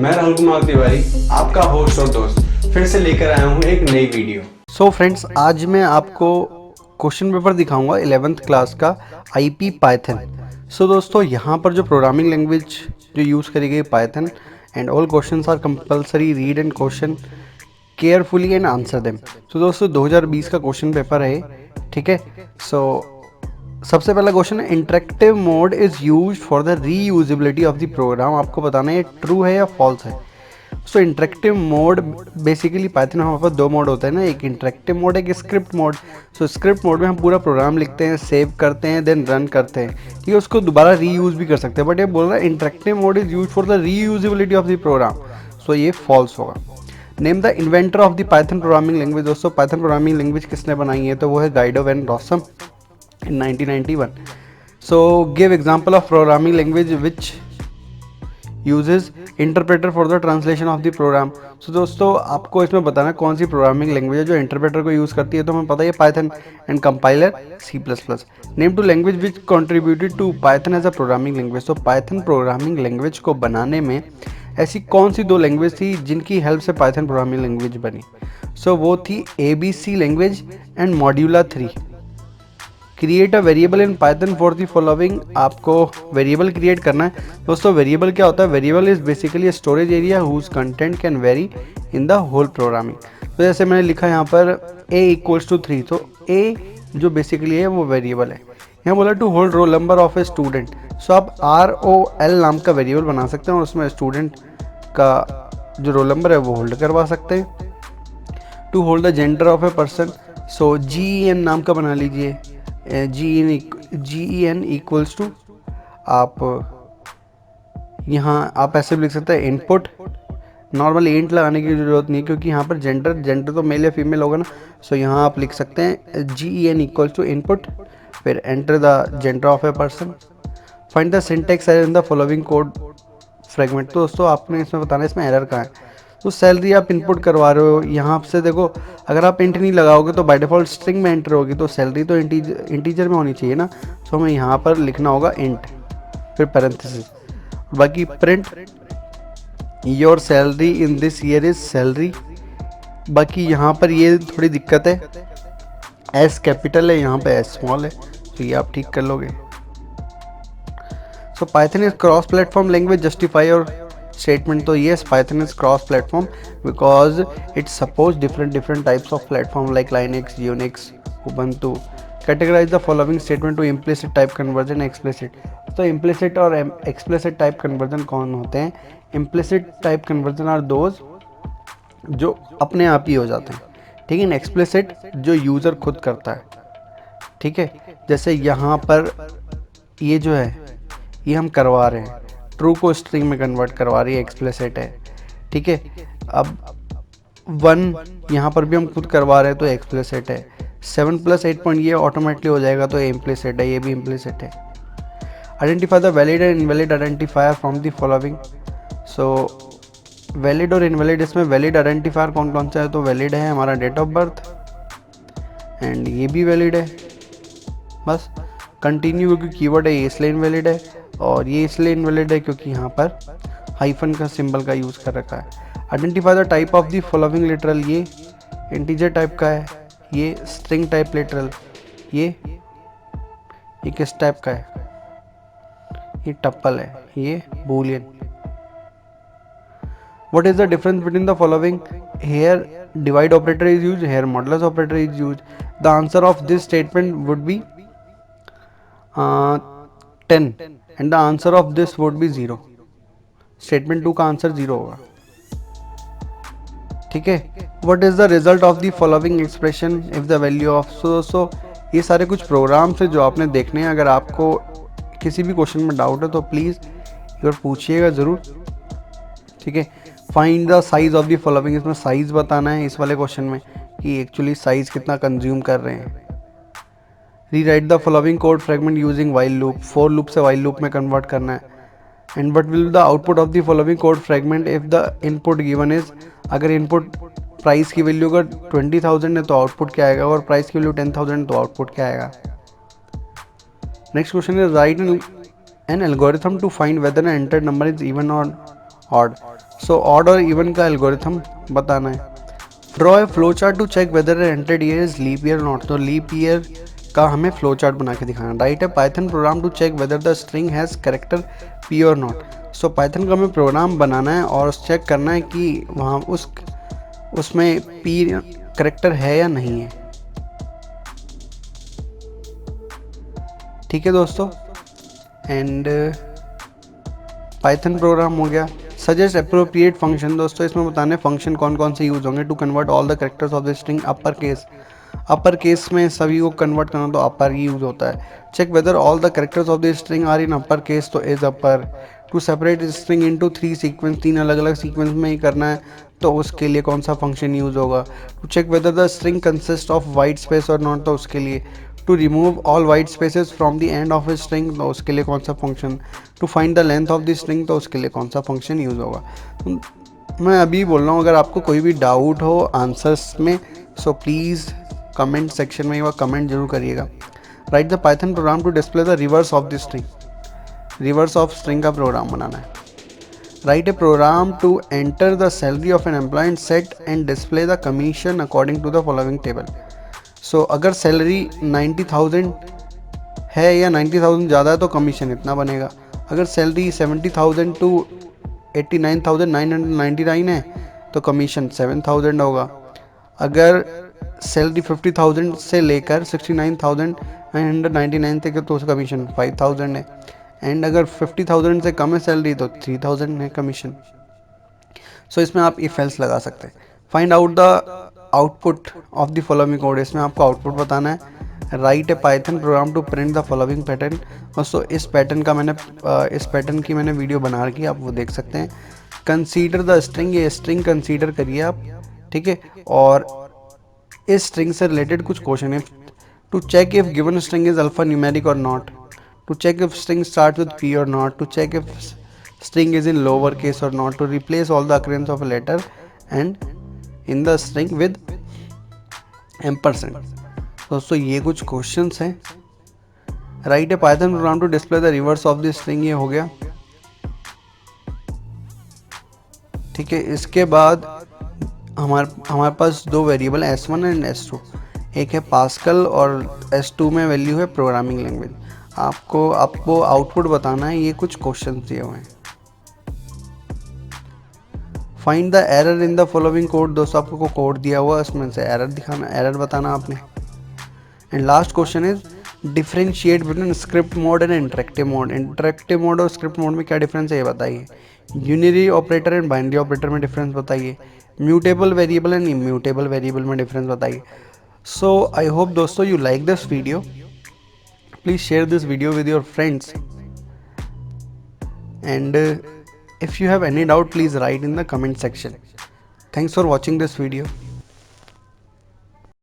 मैं राहुल कुमार तिवारी, आपका होस्ट और दोस्त, फिर से लेकर आया हूँ एक नई वीडियो। सो फ्रेंड्स, आज मैं आपको क्वेश्चन पेपर दिखाऊंगा 11th क्लास का आईपी पाइथन। सो दोस्तों, यहाँ पर जो प्रोग्रामिंग लैंग्वेज जो यूज़ करी गई Python, and all questions are compulsory, read and question carefully and answer them. So दोस्तों, 2020 का क्वेश्चन पेपर है, ठीक है। सो सबसे पहला क्वेश्चन है, interactive mode is used for the reusability of the program. आपको बताना है ट्रू है या फॉल्स है। So interactive mode basically Python में हमारे पास दो मोड होते हैं ना, एक इंटरेक्टिव मोड, एक script mode. So script mode में हम पूरा प्रोग्राम लिखते हैं, सेव करते हैं, देन रन करते हैं, ठीक है। उसको दोबारा रीयूज भी कर सकते हैं, बट ये बोल रहा है interactive mode is use for the reusability of the program. So ये फॉल्स होगा। Name the inventor of the Python programming language. दोस्तों, पाइथन प्रोग्रामिंग लैंग्वेज किसने बनाई है? तो वो है Guido van Rossum in 1991. So give example of programming language which uses interpreter for the translation of the program. So दोस्तों, आपको इसमें बताना कौन सी प्रोग्रामिंग लैंग्वेज है जो इंटरप्रेटर को यूज़ करती है। तो हमें पता है Python, and compiler C++। Name two language which contributed to Python as a programming language. तो पाइथन प्रोग्रामिंग लैंग्वेज को बनाने में ऐसी कौन सी दो लैंग्वेज थी जिनकी हेल्प से पाइथन प्रोग्रामिंग लैंग्वेज बनी? सो वो थी ABC language and Modula 3। Create a variable in Python for the following. आपको वेरिएबल क्रिएट करना है। दोस्तों, वेरिएबल क्या होता है? Variable is basically storage area whose content can vary in the whole programming. तो जैसे मैंने लिखा यहाँ पर A=3, तो A जो बेसिकली है वो वेरिएबल है। यहाँ बोला to hold roll number of a student. So आप ROL नाम का वेरिएबल बना सकते हैं और उसमें स्टूडेंट का जो रोल नंबर है वो होल्ड करवा सकते हैं। To hold the gender of a person. So GEN नाम का बना लीजिए। GEN इक्वल्स टू, आप यहाँ आप ऐसे भी लिख सकते हैं इनपुट। नॉर्मल इंट लगाने की जरूरत नहीं, क्योंकि यहाँ पर जेंडर तो मेल या फीमेल होगा ना। सो यहाँ आप लिख सकते हैं GEN इक्वल्स टू इनपुट, फिर enter the gender of a person. Find the syntax error in the following code fragment. तो दोस्तों, आपने इसमें बताना है इसमें एरर कहाँ है। तो सैलरी आप इनपुट करवा रहे हो, यहाँ से देखो, अगर आप इंट नहीं लगाओगे तो बाय डिफ़ॉल्ट स्ट्रिंग में एंटर होगी, तो सैलरी तो इंटीजर में होनी चाहिए ना। तो हमें यहाँ पर लिखना होगा इंट, फिर पैरेंथेसिस, बाकी print your salary in this year is salary. बाकी यहाँ पर ये थोड़ी दिक्कत है, S कैपिटल है, यहाँ पे S स्मॉल है, तो ये आप ठीक कर लोगे। सो Python is cross platform language, justify और statement. तो yes, Python is cross platform because it supports different types of platform like Linux, Unix, Ubuntu. Categorize the following statement to implicit type conversion, explicit. तो implicit और explicit type conversion कौन होते हैं? Implicit type conversion are those जो अपने आप ही हो जाते हैं, ठीक है। एक्सप्लिसिट जो यूज़र खुद करता है, ठीक है। जैसे यहाँ पर ये जो है ये हम करवा रहे हैं, ट्रू को स्ट्रिंग में कन्वर्ट करवा रही है, एक्सप्लिसिट है, ठीक है। अब 1 यहाँ पर भी हम खुद करवा रहे हैं तो एक्सप्लिसिट है। 7 + 8 पॉइंट ये ऑटोमेटिकली हो जाएगा तो इम्प्लिसिट है, ये भी इम्प्लिसिट है। Identify the valid and invalid identifier from the following. So valid और इनवैलिड, इसमें वैलिड आइडेंटिफायर कौन कौन सा है? तो वैलिड है हमारा डेट ऑफ बर्थ, एंड ये भी वैलिड है। बस कंटिन्यू क्योंकि कीवर्ड है, ये इसलिए इनवैलिड है, और ये इसलिए इनवैलिड है क्योंकि यहाँ पर हाइफन का सिंबल का यूज़ कर रखा है। Identify the type of the following literal. ये इंटीजर टाइप का है, ये स्ट्रिंग टाइप लिटरल, ये किस टाइप का है? ये टप्पल है, ये boolean. What is the difference between the following? Here divide operator is use, here modulus operator is use. The answer of this statement would be 10 and the answer of this would be 0। Statement 2 का answer 0 होगा, ठीक है। What is the result of the following expression if the value of. So ये सारे कुछ programmes है जो आपने देखने हैं। अगर आपको किसी भी क्वेश्चन में डाउट है तो प्लीज़ एक बार पूछिएगा ज़रूर, ठीक है। Find the size of the following, इसमें साइज बताना है इस वाले क्वेश्चन में कि एक्चुअली साइज कितना कंज्यूम कर रहे हैं। Rewrite the following code fragment using while loop, for loop से वाइल लूप में कन्वर्ट करना है। And what will the output of the following code fragment if the input given is. अगर input price की value अगर 20,000 है तो output क्या आएगा, और प्राइस की वैल्यू 10,000 है तो आउटपुट क्या आएगा। Next question is write an algorithm to find whether an entered number is even और ऑड। सो ऑड और इवन का एल्गोरिथम बताना है। Draw a flow chart to check whether entered year is leap year not, तो leap year का हमें flow chart बना के दिखाना। Write a Python program to check whether the string has character P और नॉट, सो पाइथन का हमें programme बनाना है और चेक करना है कि वहाँ उसमें पी करेक्टर है या नहीं है। ठीक है दोस्तों, एंड पाइथन प्रोग्राम हो गया। सजेस्ट अप्रोप्रिएट फंक्शन, दोस्तों इसमें बताने फंक्शन कौन कौन से यूज़ होंगे to convert all the characters of the string upper case. Upper case में सभी को कन्वर्ट करना तो अपर ही यूज़ होता है। Check whether all the characters of the string are in upper case, तो is upper. To separate string into 3 sequence, 3 अलग अलग सीक्वेंस में ही करना है तो उसके लिए कौन सा फंक्शन यूज़ होगा। To check whether the string consist of white space और नॉट, तो उसके लिए। To remove all white spaces from the end of a string, तो उसके लिए कौन सा function. To find the length of the string, तो उसके लिए कौन सा फंक्शन यूज़ होगा। मैं अभी बोल रहा हूँ, अगर आपको कोई भी डाउट हो आंसर्स में सो प्लीज़ कमेंट सेक्शन में कमेंट जरूर करिएगा। Write the Python program to display the reverse of the string, reverse of string का प्रोग्राम बनाना है। Write a program to enter the salary of an employ and set and display the commission according to the following table. So अगर salary 90,000 है या 90,000 ज़्यादा है तो commission इतना बनेगा। अगर सैलरी 70,000 टू 89,999 है तो कमीशन 7,000 होगा। अगर सैलरी 50,000 से लेकर 69,999 तक है तो उसका कमीशन 5,000 है। एंड अगर 50,000 से कम है सैलरी तो 3,000 है कमीशन। सो इसमें आप इफ एल्स लगा सकते हैं। Find out the output of the following code, इसमें आपको आउटपुट बताना है। Write a Python program to print the following pattern, दोस्तों इस पैटर्न की मैंने वीडियो बना रखी है, आप वो देख सकते हैं। कंसीडर द स्ट्रिंग, ये स्ट्रिंग कंसीडर करिए आप, ठीक है। और इस स्ट्रिंग से रिलेटेड कुछ क्वेश्चन है। To check if given string is alpha numeric और not, to check if string starts with P or not, to check if string is in lower case or not, to replace all the occurrence of a letter and in the string with ampersand। दोस्तों ये कुछ questions हैं। Write a Python program to display the reverse of the string, ये हो गया, ठीक है। इसके बाद हमारे पास दो वेरिएबल S1 एंड S2, एक है पास्कल और S2 में वैल्यू है प्रोग्रामिंग लैंग्वेज। आपको आउटपुट बताना है, ये कुछ क्वेश्चन दिए हुए हैं। Find the error in the following code, दोस्तों आपको कोड दिया हुआ है उसमें से एरर दिखाना, एरर बताना आपने। And last question is differentiate between script mode and interactive mode. Interactive mode और स्क्रिप्ट मोड में क्या डिफरेंस है ये बताइए। Unary operator and binary operator में डिफरेंस बताइए। Mutable variable and immutable variable में डिफरेंस बताइए। सो आई होप दोस्तों you like this video. Please share this video with your friends, and if you have any doubt please write in the comment section. Thanks for watching this video.